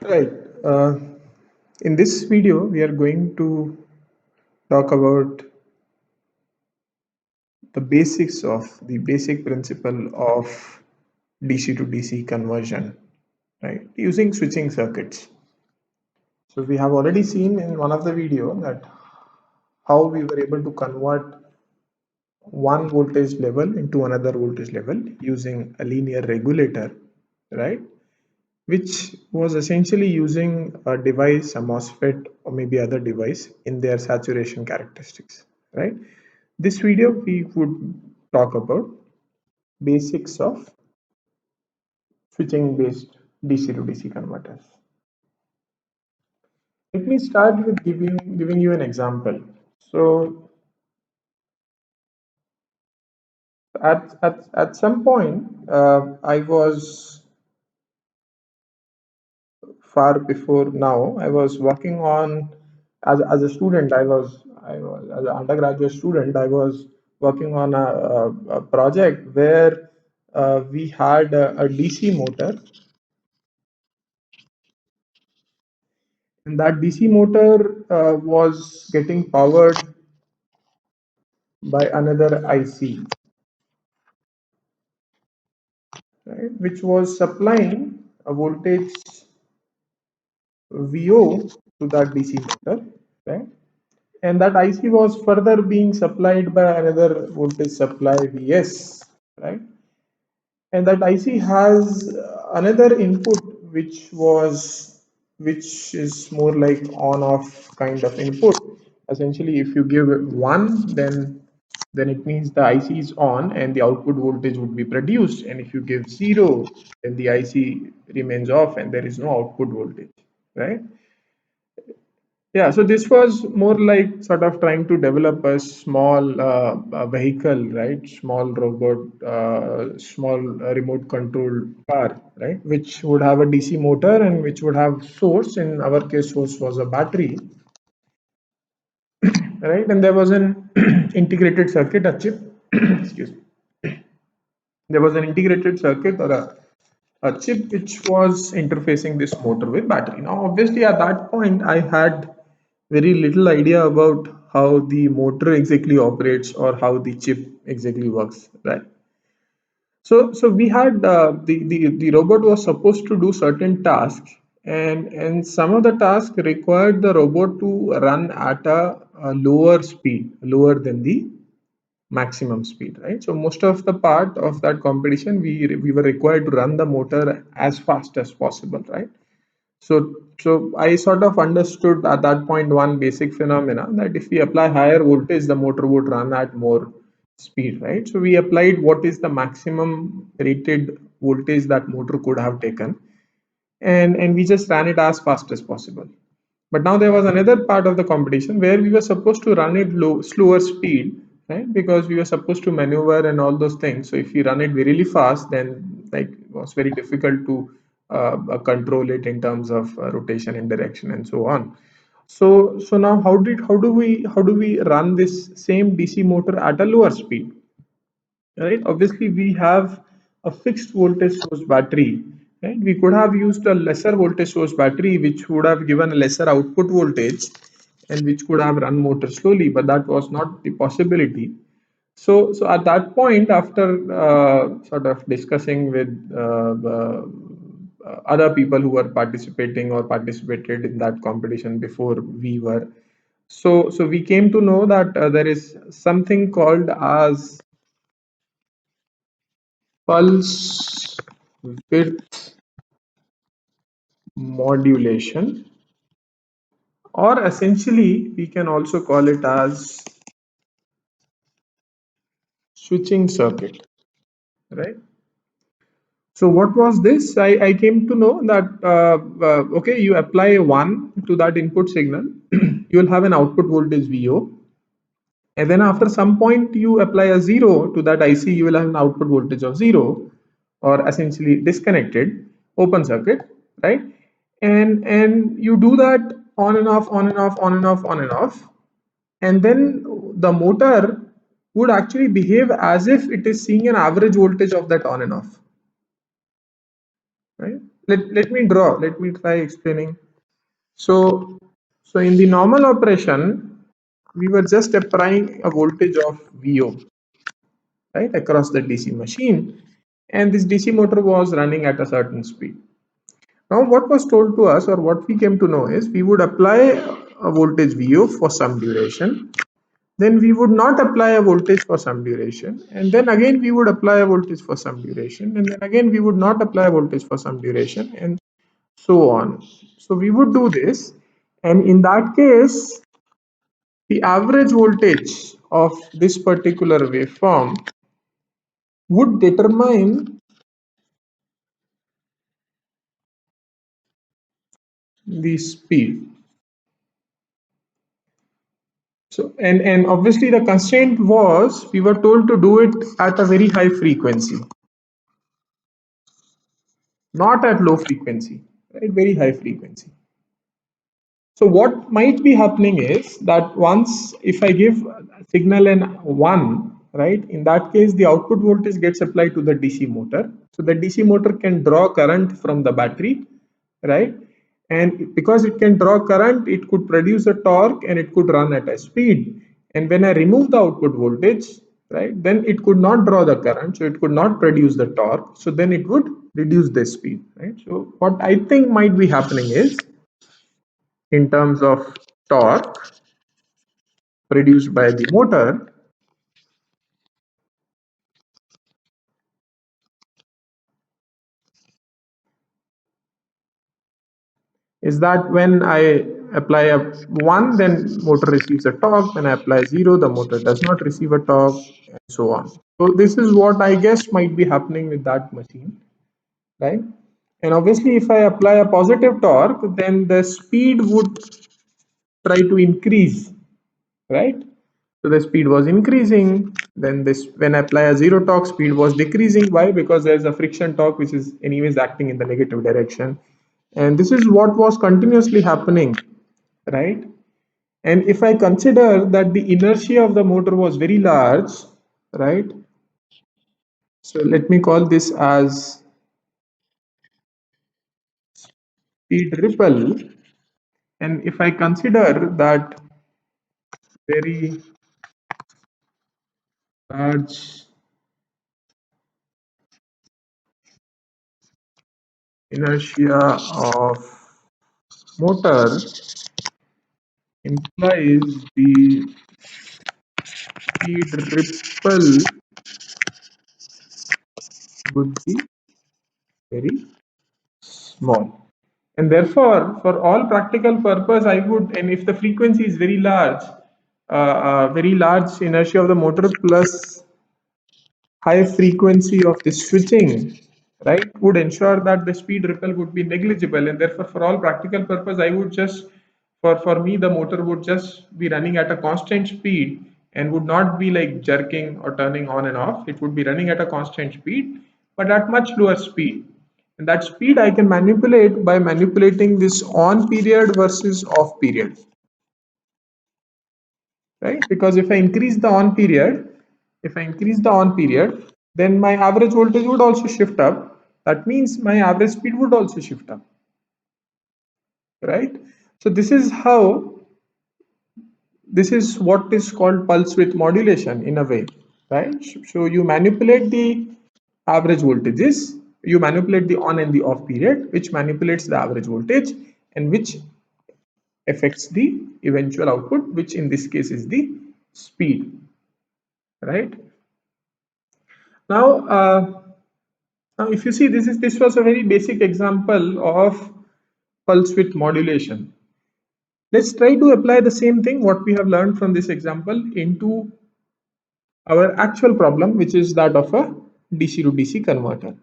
Right. Uh, in this video, we are going to talk about the basics of the basic principle of DC to DC conversion, right? Using switching circuits. So we have already seen in one of the video that how we were able to convert one voltage level into another voltage level using a linear regulator, right? Which was essentially using a device, a MOSFET, or maybe other device in their saturation characteristics, right? This video we would talk about basics of switching based DC to DC converters. Let me start with giving you an example. So at some point, I was far before now. I was working on as a student. I was as an undergraduate student. I was working on a project where we had a DC motor, and that DC motor was getting powered by another IC, right, which was supplying a voltage VO to that DC motor, right? And that IC was further being supplied by another voltage supply VS, right? And that IC has another input which is more like on off kind of input. Essentially, if you give it one, then it means the IC is on and the output voltage would be produced. And if you give zero, then the IC remains off and there is no output voltage, right? Yeah, so this was more like sort of trying to develop a small vehicle, right? Small robot, small remote controlled car, right? Which would have a DC motor and which would have source. In our case, source was a battery, right? And there was an integrated circuit, a chip. Excuse me. There was an integrated circuit or a chip which was interfacing this motor with battery. Now, obviously, at that point, I had very little idea about how the motor exactly operates or how the chip exactly works, right? So we had the robot was supposed to do certain tasks, and some of the tasks required the robot to run at a lower speed, lower than the maximum speed, right? So most of the part of that competition, we were required to run the motor as fast as possible, right? So I sort of understood at that point one basic phenomena that if we apply higher voltage, the motor would run at more speed, right? So we applied what is the maximum rated voltage that motor could have taken, and we just ran it as fast as possible. But now there was another part of the competition where we were supposed to run it slower speed, right? Because we were supposed to maneuver and all those things. So if we run it really fast, then like it was very difficult to control it in terms of rotation and direction and so on. So now how do we run this same DC motor at a lower speed? Right, obviously we have a fixed voltage source battery, right? We could have used a lesser voltage source battery which would have given a lesser output voltage and which could have run motor slowly, but that was not the possibility. So at that point, after sort of discussing with other people who were participating or participated in that competition before we were, so we came to know that there is something called as pulse width modulation, or essentially we can also call it as switching circuit, right? So what was this? I came to know that okay, you apply 1 to that input signal, you will have an output voltage VO, and then after some point you apply a 0 to that IC, you will have an output voltage of 0, or essentially disconnected open circuit, right? And you do that on and off, on and off, on and off, on and off, and then the motor would actually behave as if it is seeing an average voltage of that on and off, right? let me draw. Let me try explaining. So, so in the normal operation, we were just applying a voltage of VO, right, across the DC machine, and this DC motor was running at a certain speed. Now, what was told to us, or what we came to know, is we would apply a voltage VO for some duration, then we would not apply a voltage for some duration, and then again we would apply a voltage for some duration, and then again we would not apply a voltage for some duration, and so on. So we would do this, and in that case, the average voltage of this particular waveform would determine the speed. So, and obviously the constraint was we were told to do it at a very high frequency, not at low frequency, right? Very high frequency. So what might be happening is that once if I give a signal in 1, right, in that case the output voltage gets applied to the DC motor. So the DC motor can draw current from the battery, right? And because it can draw current, it could produce a torque and it could run at a speed. And when I remove the output voltage, right, then it could not draw the current, so it could not produce the torque. So then it would reduce the speed, right? So what I think might be happening is in terms of torque produced by the motor is that when I apply a 1, then motor receives a torque. When I apply 0, the motor does not receive a torque, and so on. So this is what I guess might be happening with that machine, right? And obviously if I apply a positive torque, then the speed would try to increase, right? So the speed was increasing. Then this, when I apply a 0 torque, speed was decreasing. Why? Because there's a friction torque which is anyways acting in the negative direction. And this is what was continuously happening, right? And if I consider that the inertia of the motor was very large, right? So let me call this as speed ripple. And if I consider that very large inertia of motor implies the speed ripple would be very small. And therefore, for all practical purpose, I would, and if the frequency is very large inertia of the motor plus high frequency of the switching, right, would ensure that the speed ripple would be negligible. And therefore, for all practical purpose, I would just, for me, the motor would just be running at a constant speed and would not be like jerking or turning on and off. It would be running at a constant speed, but at much lower speed. And that speed I can manipulate by manipulating this on period versus off period, right? Because if I increase the on period, then my average voltage would also shift up. That means my average speed would also shift up, right? So this is what is called pulse width modulation in a way, right? So you manipulate the average voltages, you manipulate the on and the off period, which manipulates the average voltage and which affects the eventual output, which in this case is the speed, right? Now, now if you see, this was a very basic example of pulse width modulation. Let's try to apply the same thing what we have learned from this example into our actual problem, which is that of a DC to DC converter.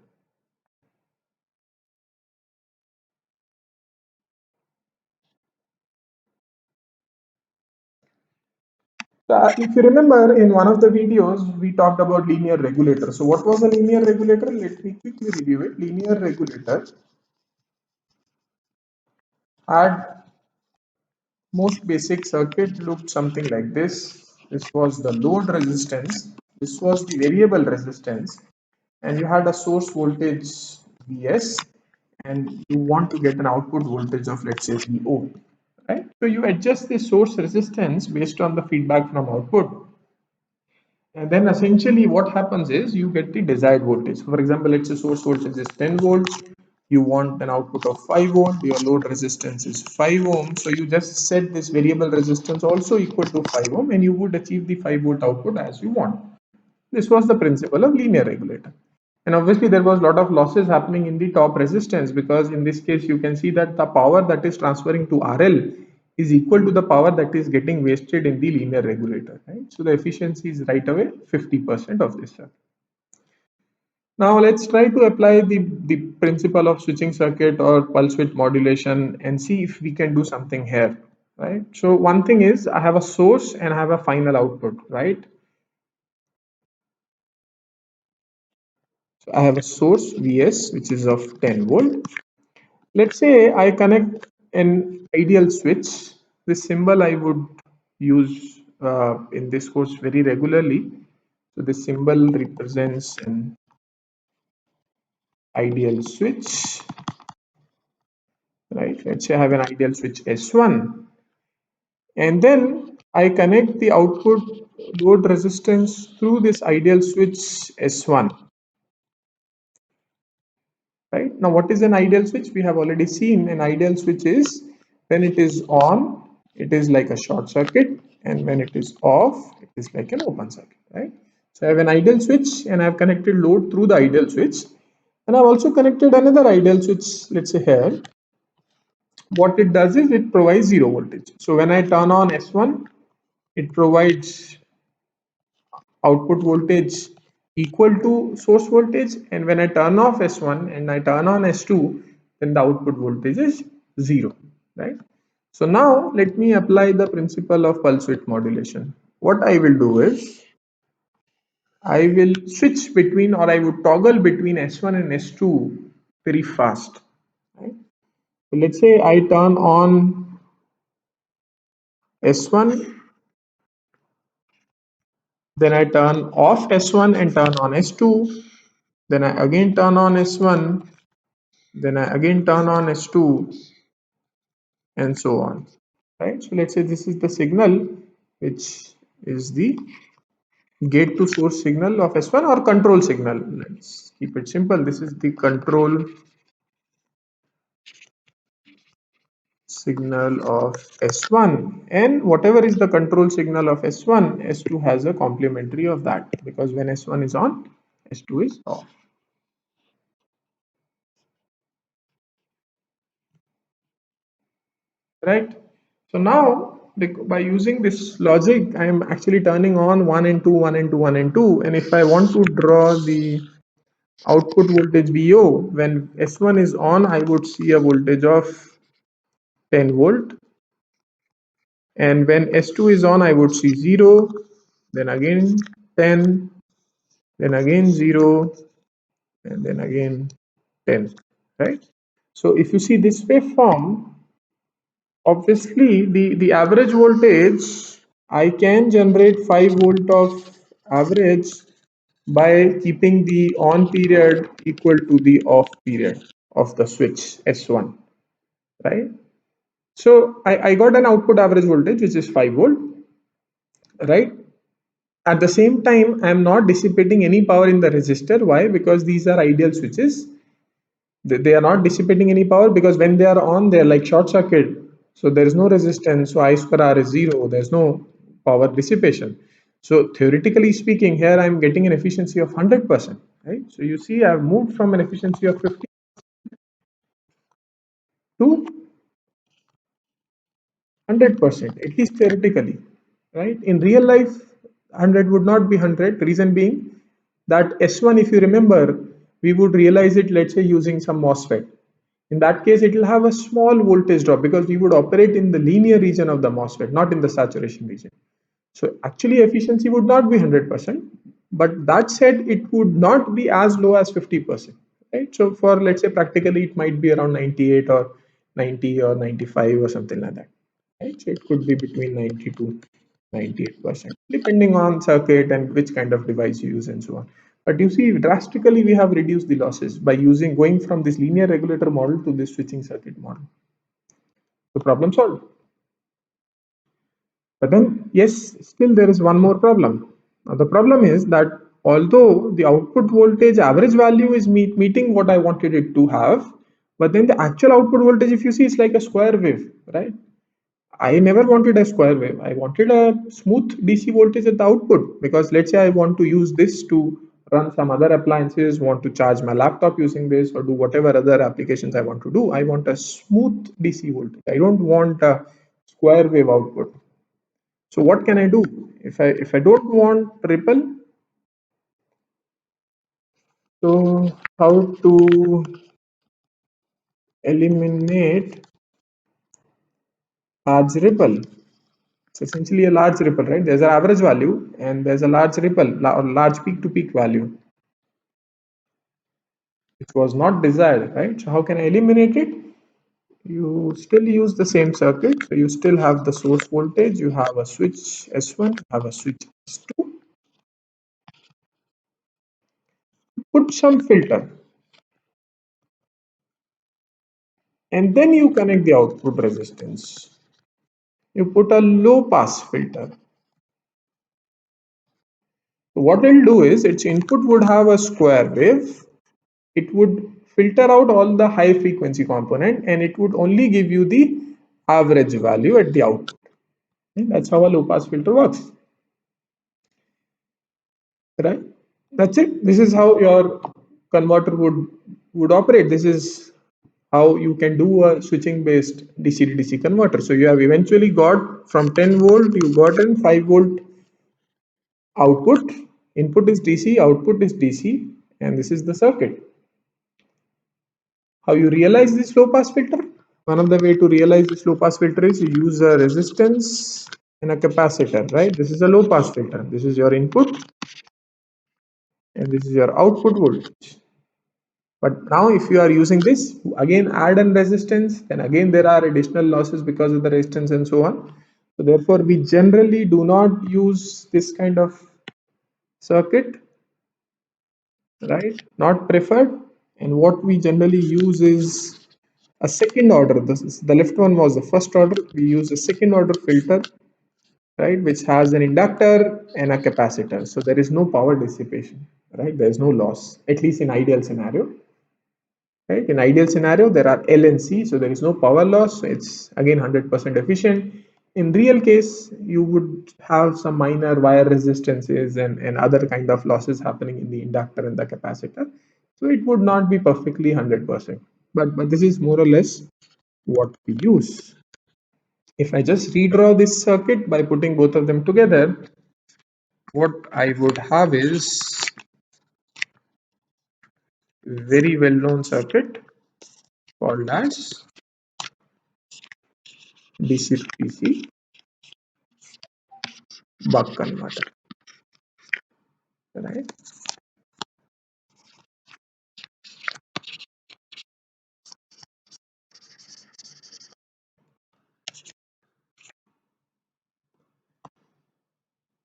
So if you remember in one of the videos, we talked about linear regulator. So what was a linear regulator? Let me quickly review it. Linear regulator had most basic circuit looked something like this. This was the load resistance. This was the variable resistance. And you had a source voltage Vs. and you want to get an output voltage of, let's say, VO, right? So you adjust the source resistance based on the feedback from output. And then essentially what happens is you get the desired voltage. For example, let's say source voltage is 10 volts. You want an output of 5 volt. Your load resistance is 5 ohm. So you just set this variable resistance also equal to 5 ohm and you would achieve the 5 volt output as you want. This was the principle of linear regulator. And obviously there was a lot of losses happening in the top resistance, because in this case you can see that the power that is transferring to RL is equal to the power that is getting wasted in the linear regulator, right? So the efficiency is right away 50% of this circuit. Now let's try to apply the principle of switching circuit or pulse width modulation and see if we can do something here, right? So one thing is I have a source and I have a final output, right? So I have a source Vs which is of 10 volt. Let's say I connect an ideal switch. This symbol I would use in this course very regularly. So this symbol represents an ideal switch, right? Let's say I have an ideal switch S1, and then I connect the output load resistance through this ideal switch S1. Right now, what is an ideal switch? We have already seen an ideal switch is when it is on, it is like a short circuit, and when it is off, it is like an open circuit, right? So I have an ideal switch and I have connected load through the ideal switch, and I've also connected another ideal switch, let's say here. What it does is it provides zero voltage. So when I turn on S1, it provides output voltage equal to source voltage, and when I turn off S1 and I turn on S2, then the output voltage is 0, right? So now let me apply the principle of pulse width modulation. What I will do is I will switch between, or I would toggle between S1 and S2 very fast, right? So let's say I turn on S1, then I turn off S1 and turn on S2, then I again turn on S1, then I again turn on S2, and so on, right? So let's say this is the signal which is the gate to source signal of S1 or control signal. Let's keep it simple. This is the control signal of S1, and whatever is the control signal of S1, S2 has a complementary of that, because when S1 is on, S2 is off. Right? So now by using this logic, I am actually turning on 1 and 2, 1 and 2, 1 and 2, and if I want to draw the output voltage VO, when S1 is on, I would see a voltage of 10 volt, and when S2 is on, I would see 0, then again 10, then again 0, and then again 10, right? So if you see this waveform, obviously the average voltage, I can generate 5 volt of average by keeping the on period equal to the off period of the switch S1, right? So I got an output average voltage which is 5 volt, right? At the same time, I am not dissipating any power in the resistor. Why? Because these are ideal switches. They are not dissipating any power, because when they are on, they are like short circuit, so there is no resistance, so I square R is 0, there's no power dissipation. So theoretically speaking, here I'm getting an efficiency of 100%, right? So you see I've moved from an efficiency of 50 to 100%, at least theoretically, right? In real life, 100 would not be 100. Reason being that S1, if you remember, we would realize it, let's say, using some MOSFET. In that case, it will have a small voltage drop, because we would operate in the linear region of the MOSFET, not in the saturation region. So actually efficiency would not be 100%, but that said, it would not be as low as 50%, right? So for, let's say, practically, it might be around 98 or 90 or 95 or something like that, right? So it could be between 90 to 98%, depending on circuit and which kind of device you use and so on. But you see, drastically we have reduced the losses by going from this linear regulator model to this switching circuit model. The problem solved. But then, yes, still there is one more problem. Now, the problem is that although the output voltage average value is meeting what I wanted it to have, but then the actual output voltage, if you see, is like a square wave, right? I never wanted a square wave. I wanted a smooth DC voltage at the output, because let's say I want to use this to run some other appliances, want to charge my laptop using this, or do whatever other applications I want to do. I want a smooth DC voltage. I don't want a square wave output. So what can I do? If I don't want ripple, so how to eliminate large ripple? It's essentially a large ripple, right? There's an average value and there's a large ripple or large peak to peak value. It was not desired, right? So how can I eliminate it? You still use the same circuit. So you still have the source voltage. You have a switch S1, have a switch S2. Put some filter, and then you connect the output resistance. You put a low pass filter. So what it'll do is its input would have a square wave. It would filter out all the high frequency component, and it would only give you the average value at the output. And that's how a low pass filter works. Right? That's it. This is how your converter would operate. This is how you can do a switching based DC to DC converter. So you have eventually got from 10 volt, you got in 5 volt output. Input is DC, output is DC, and this is the circuit. How you realize this low pass filter? One of the way to realize this low pass filter is you use a resistance and a capacitor, right? This is a low pass filter. This is your input and this is your output voltage. But now if you are using this, again add an resistance, then again there are additional losses because of the resistance and so on. So therefore we generally do not use this kind of circuit, right? Not preferred. And what we generally use is a second order. The left one was the first order. We use a second order filter, right, which has an inductor and a capacitor. So there is no power dissipation, right? There is no loss, at least in ideal scenario. Right? In ideal scenario, there are L and C, so there is no power loss. It's again 100% efficient. In real case, you would have some minor wire resistances and other kind of losses happening in the inductor and the capacitor. So it would not be perfectly 100%. But this is more or less what we use. If I just redraw this circuit by putting both of them together, what I would have is very well-known circuit called as DC to DC buck converter, right?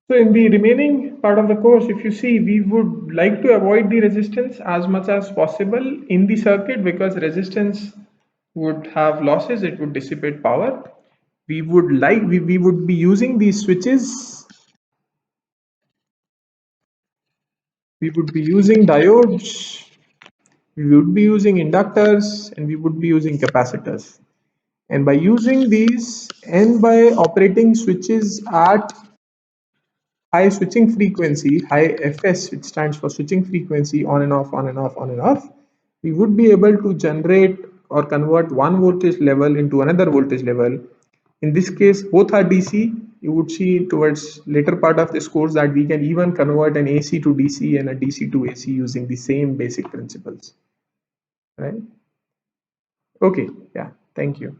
So in the remaining part of the course, if you see, we would like to avoid the resistance as much as possible in the circuit, because resistance would have losses, it would dissipate power. We would be using these switches, we would be using diodes, we would be using inductors, and we would be using capacitors. And by using these and by operating switches at high switching frequency, high FS, which stands for switching frequency, on and off, on and off, on and off, we would be able to generate or convert one voltage level into another voltage level. In this case, both are DC. You would see towards later part of this course that we can even convert an AC to DC and a DC to AC using the same basic principles, right? Okay, yeah, thank you.